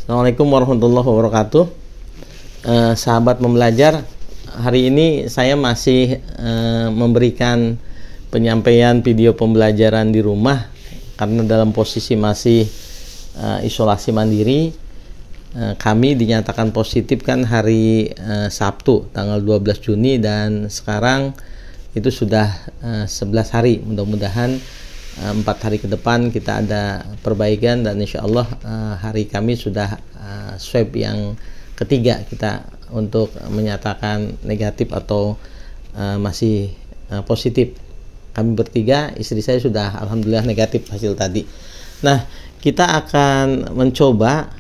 Assalamualaikum warahmatullahi wabarakatuh. Sahabat pembelajar, hari ini saya masih memberikan penyampaian video pembelajaran di rumah karena dalam posisi masih isolasi mandiri. Kami dinyatakan positif kan hari Sabtu tanggal 12 Juni dan sekarang itu sudah 11 hari. Mudah-mudahan 4 hari ke depan kita ada perbaikan dan insya Allah hari kami sudah swab yang ketiga kita untuk menyatakan negatif atau masih positif. Kami bertiga, istri saya sudah alhamdulillah negatif hasil tadi. Nah, kita akan mencoba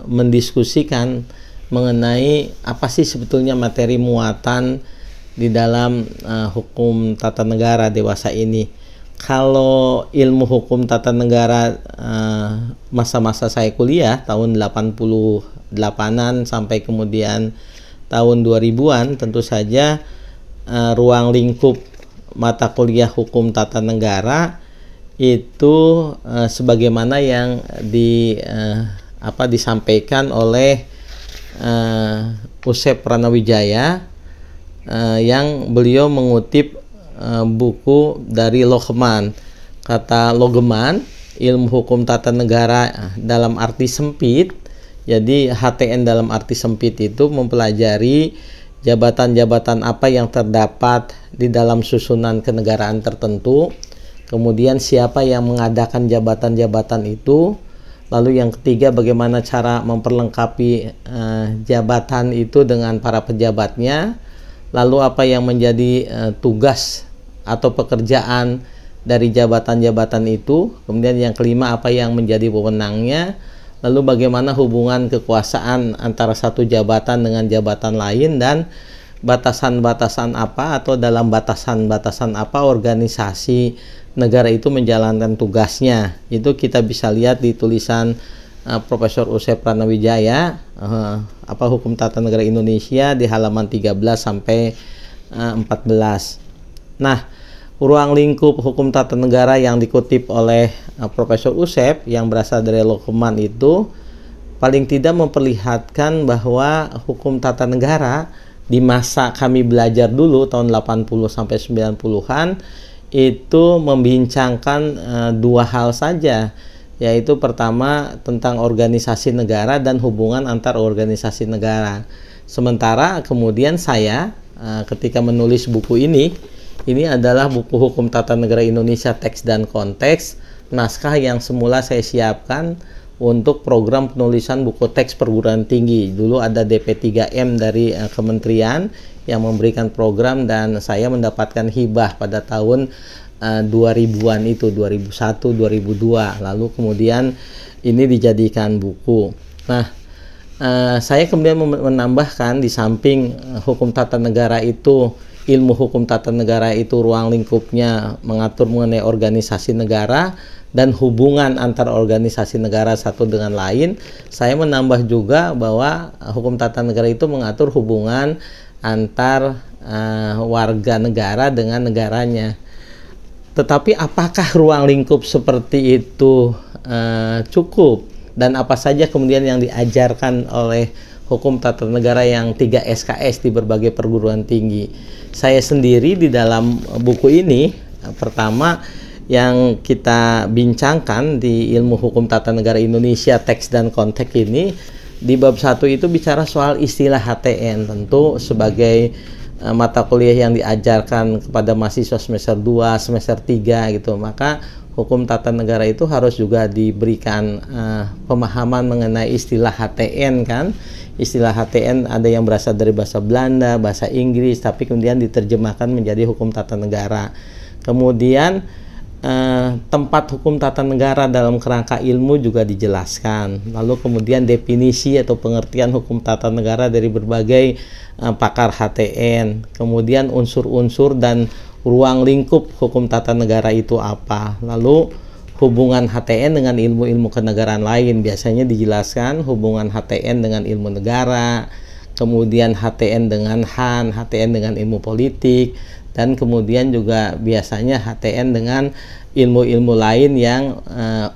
mendiskusikan mengenai apa sih sebetulnya materi muatan di dalam hukum tata negara dewasa ini. Kalau ilmu hukum tata negara masa-masa saya kuliah tahun 88-an sampai kemudian tahun 2000-an, tentu saja ruang lingkup mata kuliah hukum tata negara itu sebagaimana yang disampaikan oleh Usep Pranawijaya, yang beliau mengutip buku dari Logeman. Kata Logeman, ilmu hukum tata negara dalam arti sempit, jadi HTN dalam arti sempit itu mempelajari jabatan-jabatan apa yang terdapat di dalam susunan kenegaraan tertentu, kemudian siapa yang mengadakan jabatan-jabatan itu, lalu yang ketiga bagaimana cara memperlengkapi jabatan itu dengan para pejabatnya, lalu apa yang menjadi tugas atau pekerjaan dari jabatan-jabatan itu, kemudian yang kelima apa yang menjadi wewenangnya, lalu bagaimana hubungan kekuasaan antara satu jabatan dengan jabatan lain, dan batasan-batasan apa atau dalam batasan-batasan apa organisasi negara itu menjalankan tugasnya. Itu kita bisa lihat di tulisan Profesor Usep Pranawijaya, hukum tata negara Indonesia di halaman 13 sampai 14. Nah, ruang lingkup hukum tata negara yang dikutip oleh Profesor Usep yang berasal dari Logeman itu paling tidak memperlihatkan bahwa hukum tata negara di masa kami belajar dulu tahun 80 sampai 90-an itu membincangkan dua hal saja, yaitu pertama tentang organisasi negara dan hubungan antar organisasi negara. Sementara kemudian saya ketika menulis buku ini adalah buku Hukum Tata Negara Indonesia Teks dan Konteks, naskah yang semula saya siapkan untuk program penulisan buku teks perguruan tinggi. Dulu ada DP3M dari kementerian yang memberikan program dan saya mendapatkan hibah pada tahun 2000-an itu, 2001, 2002. Lalu kemudian ini dijadikan buku. Nah, saya kemudian menambahkan di samping hukum tata negara itu, ilmu hukum tata negara itu ruang lingkupnya mengatur mengenai organisasi negara dan hubungan antara organisasi negara satu dengan lain, saya menambah juga bahwa hukum tata negara itu mengatur hubungan antar warga negara dengan negaranya. Tetapi apakah ruang lingkup seperti itu cukup, dan apa saja kemudian yang diajarkan oleh hukum tata negara yang 3 SKS di berbagai perguruan tinggi? Saya sendiri di dalam buku ini, pertama yang kita bincangkan di ilmu hukum tata negara Indonesia teks dan konteks ini, di bab 1 itu bicara soal istilah HTN, tentu sebagai mata kuliah yang diajarkan kepada mahasiswa semester 2, semester 3 gitu. Maka hukum tata negara itu harus juga diberikan pemahaman mengenai istilah HTN kan. Istilah HTN ada yang berasal dari bahasa Belanda, bahasa Inggris, tapi kemudian diterjemahkan menjadi hukum tata negara. Kemudian tempat hukum tata negara dalam kerangka ilmu juga dijelaskan. Lalu kemudian definisi atau pengertian hukum tata negara dari berbagai pakar HTN. Kemudian unsur-unsur dan ruang lingkup hukum tata negara itu apa. Lalu hubungan HTN dengan ilmu-ilmu kenegaraan lain. Biasanya dijelaskan hubungan HTN dengan ilmu negara, kemudian HTN dengan HAN, HTN dengan ilmu politik, dan kemudian juga biasanya HTN dengan ilmu-ilmu lain yang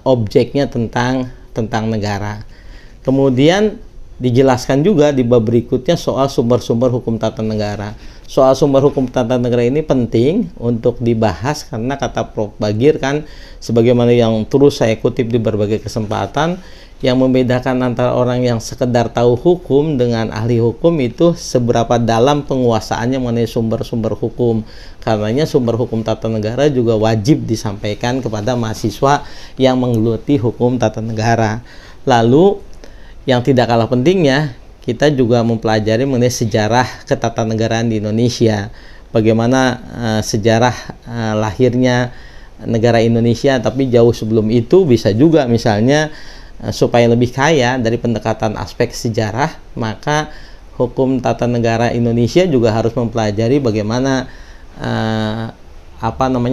objeknya tentang tentang negara. Kemudian dijelaskan juga di bab berikutnya soal sumber-sumber hukum tata negara. Soal sumber hukum tata negara ini penting untuk dibahas karena kata Prof. Bagir kan, sebagaimana yang terus saya kutip di berbagai kesempatan, yang membedakan antara orang yang sekedar tahu hukum dengan ahli hukum itu seberapa dalam penguasaannya mengenai sumber-sumber hukum. Karenanya sumber hukum tata negara juga wajib disampaikan kepada mahasiswa yang menggeluti hukum tata negara. Lalu yang tidak kalah pentingnya, kita juga mempelajari mengenai sejarah ketatanegaraan di Indonesia. Bagaimana sejarah lahirnya negara Indonesia, tapi jauh sebelum itu bisa juga misalnya supaya lebih kaya dari pendekatan aspek sejarah, maka hukum tata negara Indonesia juga harus mempelajari bagaimana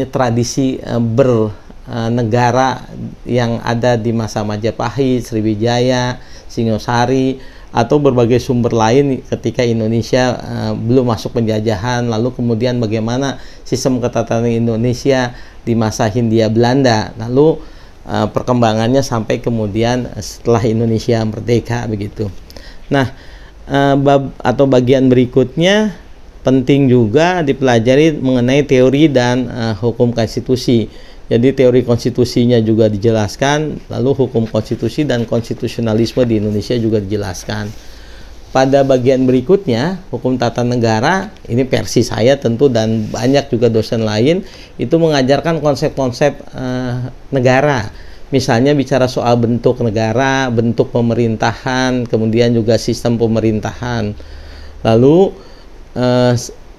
tradisi bernegara yang ada di masa Majapahit, Sriwijaya, Singosari, atau berbagai sumber lain ketika Indonesia belum masuk penjajahan, lalu kemudian bagaimana sistem ketatanegaraan Indonesia di masa Hindia Belanda, lalu perkembangannya sampai kemudian setelah Indonesia merdeka begitu. Nah, bagian berikutnya penting juga dipelajari mengenai teori dan hukum konstitusi. Jadi teori konstitusinya juga dijelaskan, lalu hukum konstitusi dan konstitusionalisme di Indonesia juga dijelaskan. Pada bagian berikutnya, hukum tata negara, ini versi saya tentu dan banyak juga dosen lain, itu mengajarkan konsep-konsep negara. Misalnya bicara soal bentuk negara, bentuk pemerintahan, kemudian juga sistem pemerintahan. Lalu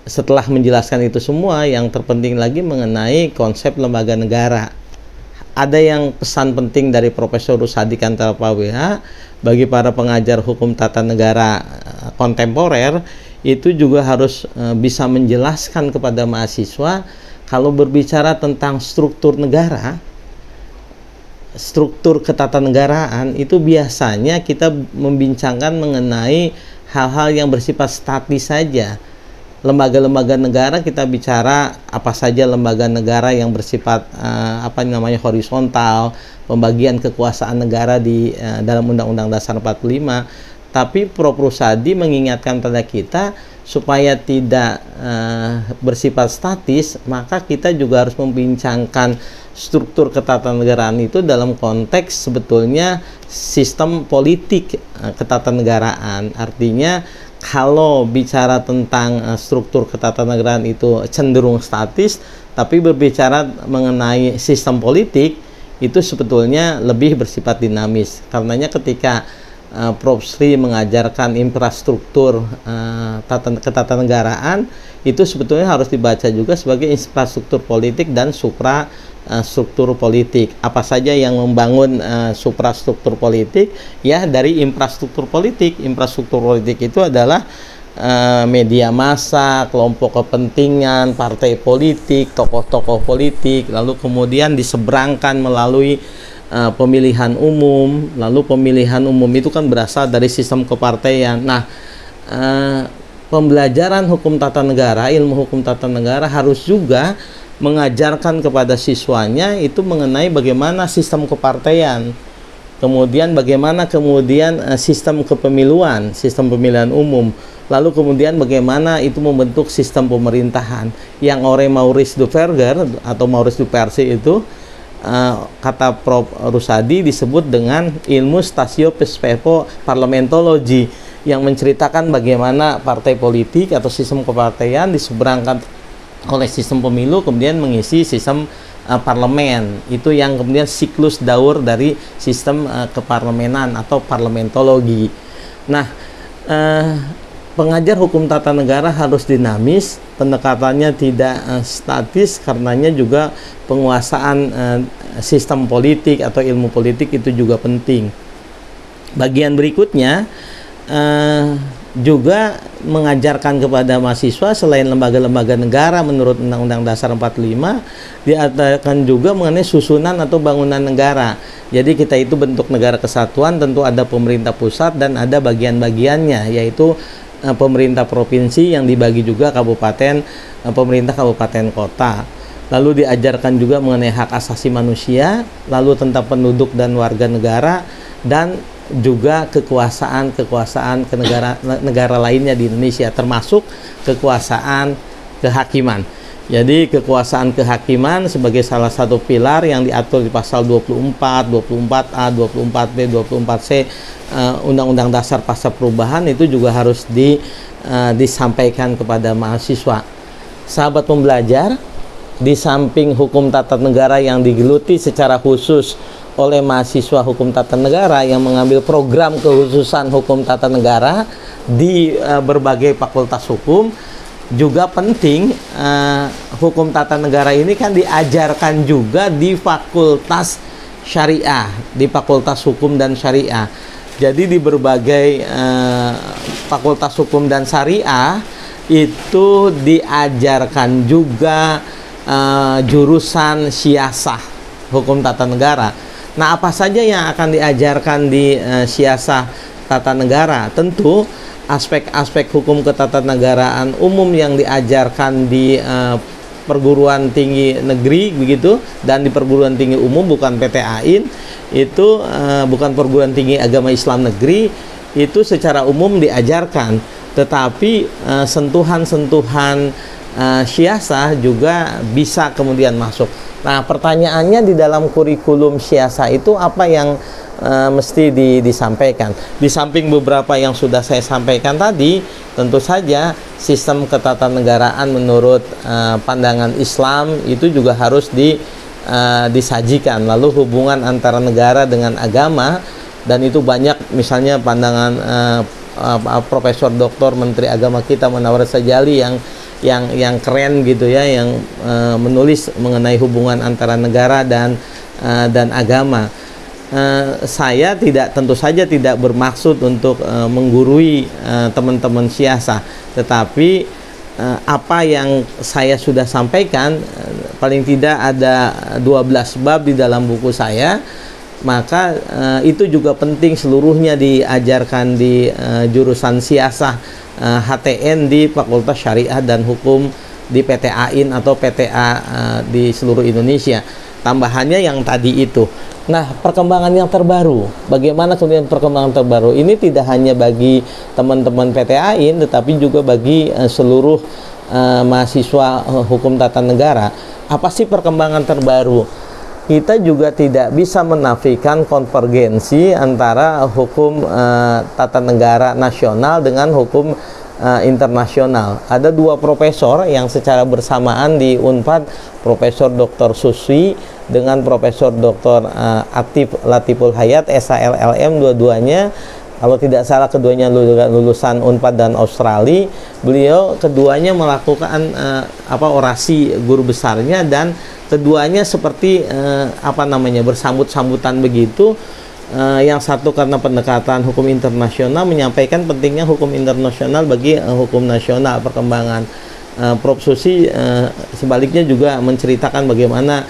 setelah menjelaskan itu semua, yang terpenting lagi mengenai konsep lembaga negara. Ada yang pesan penting dari Profesor Rusadi Kantara PWH bagi para pengajar hukum tata negara kontemporer, itu juga harus bisa menjelaskan kepada mahasiswa kalau berbicara tentang struktur negara, struktur ketatanegaraan, itu biasanya kita membincangkan mengenai hal-hal yang bersifat statis saja. Lembaga-lembaga negara, kita bicara apa saja lembaga negara yang bersifat horizontal, pembagian kekuasaan negara di dalam Undang-Undang Dasar 45. Tapi Prof. Rusadi mengingatkan pada kita supaya tidak bersifat statis, maka kita juga harus membincangkan struktur ketatanegaraan itu dalam konteks sebetulnya sistem politik ketatanegaraan. Artinya kalau bicara tentang struktur ketatanegaraan itu cenderung statis, tapi berbicara mengenai sistem politik itu sebetulnya lebih bersifat dinamis. Karenanya ketika Prof. Sri mengajarkan infrastruktur ketatanegaraan, itu sebetulnya harus dibaca juga sebagai infrastruktur politik dan suprastruktur politik. Apa saja yang membangun suprastruktur politik? Ya, dari infrastruktur politik. Infrastruktur politik itu adalah media massa, kelompok kepentingan, partai politik, tokoh-tokoh politik, lalu kemudian diseberangkan melalui pemilihan umum. Lalu pemilihan umum itu kan berasal dari sistem kepartaian. Nah, pembelajaran hukum tata negara, ilmu hukum tata negara harus juga mengajarkan kepada siswanya itu mengenai bagaimana sistem kepartaian, kemudian bagaimana sistem kepemiluan, sistem pemilihan umum, lalu kemudian bagaimana itu membentuk sistem pemerintahan yang oleh Maurice Duverger atau Maurice Duplessis itu kata Prof. Rusadi disebut dengan ilmu stasio-perspektivo parliamentologi, yang menceritakan bagaimana partai politik atau sistem kepartaian diseberangkan oleh sistem pemilu kemudian mengisi sistem parlemen. Itu yang kemudian siklus daur dari sistem keparlemenan atau parlementologi. Nah, pengajar hukum tata negara harus dinamis, pendekatannya tidak statis, karenanya juga penguasaan sistem politik atau ilmu politik itu juga penting. Bagian berikutnya juga mengajarkan kepada mahasiswa selain lembaga-lembaga negara menurut Undang-Undang Dasar 45, diajarkan juga mengenai susunan atau bangunan negara. Jadi kita itu bentuk negara kesatuan tentu ada pemerintah pusat dan ada bagian-bagiannya, yaitu pemerintah provinsi yang dibagi juga kabupaten, pemerintah kabupaten kota. Lalu diajarkan juga mengenai hak asasi manusia, lalu tentang penduduk dan warga negara, dan juga kekuasaan ke negara lainnya di Indonesia, termasuk kekuasaan kehakiman. Jadi kekuasaan kehakiman sebagai salah satu pilar yang diatur di pasal 24, 24A, 24B, 24C Undang-Undang Dasar Pasca Perubahan itu juga harus disampaikan kepada mahasiswa. Sahabat pembelajar, di samping hukum tata negara yang digeluti secara khusus oleh mahasiswa hukum tata negara yang mengambil program kekhususan hukum tata negara di berbagai fakultas hukum, juga penting hukum tata negara ini kan diajarkan juga di fakultas syariah, di fakultas hukum dan syariah. Jadi di berbagai fakultas hukum dan syariah itu diajarkan juga jurusan siasah hukum tata negara. Nah, apa saja yang akan diajarkan di siasah tata negara? Tentu aspek-aspek hukum ketatanegaraan umum yang diajarkan di perguruan tinggi negeri begitu, dan di perguruan tinggi umum, bukan PTAIN, itu bukan perguruan tinggi agama Islam negeri, itu secara umum diajarkan, tetapi sentuhan-sentuhan siasah juga bisa kemudian masuk. Nah, pertanyaannya, di dalam kurikulum siasah itu apa yang mesti disampaikan? Di samping beberapa yang sudah saya sampaikan tadi, tentu saja sistem ketatanegaraan menurut pandangan Islam itu juga harus disajikan. Lalu hubungan antara negara dengan agama, dan itu banyak, misalnya pandangan Profesor Dr. Menteri Agama kita Munawar Sajali yang keren gitu ya, yang menulis mengenai hubungan antara negara dan agama. Saya tentu saja tidak bermaksud untuk menggurui teman-teman siasah, tetapi apa yang saya sudah sampaikan, paling tidak ada 12 bab di dalam buku saya, maka itu juga penting seluruhnya diajarkan di jurusan siasah HTN di Fakultas Syariah dan Hukum di PTAIN atau PTA di seluruh Indonesia. Tambahannya yang tadi itu. Nah, perkembangan yang terbaru, bagaimana kemudian perkembangan terbaru ini tidak hanya bagi teman-teman PTAIN, tetapi juga bagi seluruh mahasiswa hukum tata negara. Apa sih perkembangan terbaru? Kita juga tidak bisa menafikan konvergensi antara hukum tata negara nasional dengan hukum internasional. Ada dua profesor yang secara bersamaan di Unpad, Profesor Dr. Suswi dengan Profesor Dr. Atif Latiful Hayat, SHLLM, dua-duanya, kalau tidak salah keduanya lulusan Unpad dan Australia. Beliau keduanya melakukan orasi guru besarnya, dan keduanya seperti bersambut-sambutan begitu. Yang satu karena pendekatan hukum internasional menyampaikan pentingnya hukum internasional bagi hukum nasional, perkembangan. Prof. Susi sebaliknya juga menceritakan bagaimana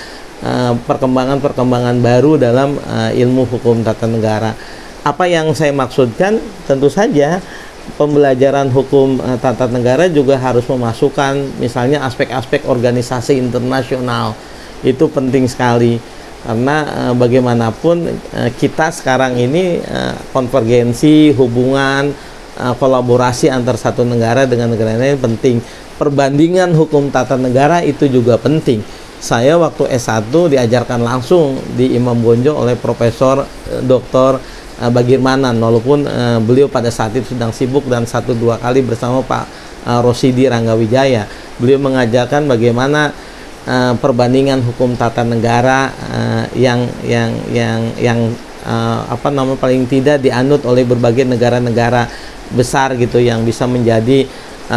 perkembangan-perkembangan baru dalam ilmu hukum tata negara. Apa yang saya maksudkan, tentu saja pembelajaran hukum tata negara juga harus memasukkan misalnya aspek-aspek organisasi internasional. Itu penting sekali, karena bagaimanapun kita sekarang ini konvergensi, hubungan, kolaborasi antar satu negara dengan negara lain penting. Perbandingan hukum tata negara itu juga penting. Saya waktu S1 diajarkan langsung di Imam Bonjol oleh Profesor Dr. Bagirmanan, walaupun beliau pada saat itu sedang sibuk, dan 1-2 kali bersama Pak Rosidi Ranggawijaya. Beliau mengajarkan bagaimana perbandingan hukum tata negara yang paling tidak dianut oleh berbagai negara-negara besar gitu, yang bisa menjadi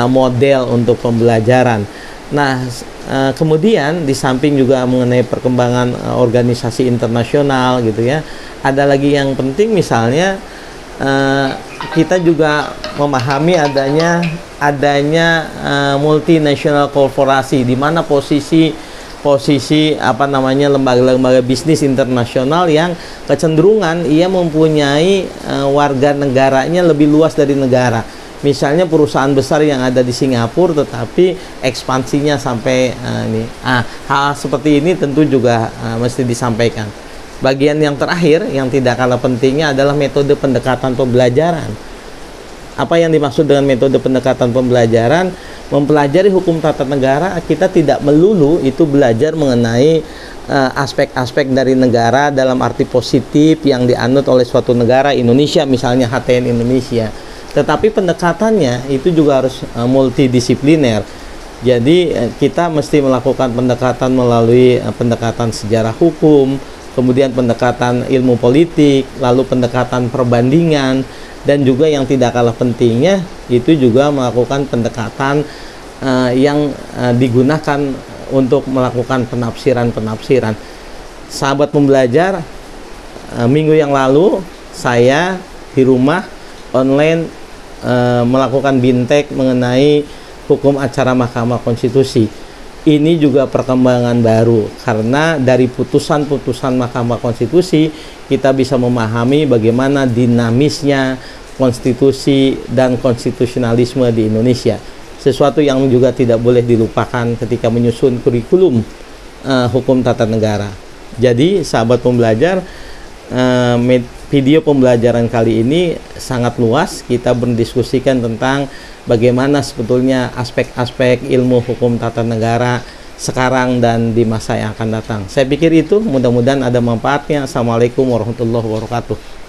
model untuk pembelajaran. Nah, kemudian di samping juga mengenai perkembangan organisasi internasional gitu ya, ada lagi yang penting, misalnya kita juga memahami adanya multinational korporasi, di mana posisi lembaga-lembaga bisnis internasional yang kecenderungan ia mempunyai warga negaranya lebih luas dari negara. Misalnya perusahaan besar yang ada di Singapura tetapi ekspansinya sampai hal seperti ini tentu juga mesti disampaikan. Bagian yang terakhir yang tidak kalah pentingnya adalah metode pendekatan pembelajaran. Apa yang dimaksud dengan metode pendekatan pembelajaran? Mempelajari hukum tata negara, kita tidak melulu itu belajar mengenai aspek-aspek dari negara dalam arti positif yang dianut oleh suatu negara, Indonesia misalnya, HTN Indonesia. Tetapi pendekatannya itu juga harus multidisipliner. Jadi kita mesti melakukan pendekatan melalui pendekatan sejarah hukum, kemudian pendekatan ilmu politik, lalu pendekatan perbandingan, dan juga yang tidak kalah pentingnya itu juga melakukan pendekatan yang digunakan untuk melakukan penafsiran-penafsiran. Sahabat pembelajar, minggu yang lalu saya di rumah online melakukan bintek mengenai hukum acara Mahkamah Konstitusi. Ini juga perkembangan baru karena dari putusan-putusan Mahkamah Konstitusi kita bisa memahami bagaimana dinamisnya konstitusi dan konstitusionalisme di Indonesia. Sesuatu yang juga tidak boleh dilupakan ketika menyusun kurikulum hukum tata negara. Jadi sahabat pembelajar, video pembelajaran kali ini sangat luas. Kita berdiskusikan tentang bagaimana sebetulnya aspek-aspek ilmu hukum tata negara sekarang dan di masa yang akan datang. Saya pikir itu mudah-mudahan ada manfaatnya. Assalamualaikum warahmatullahi wabarakatuh.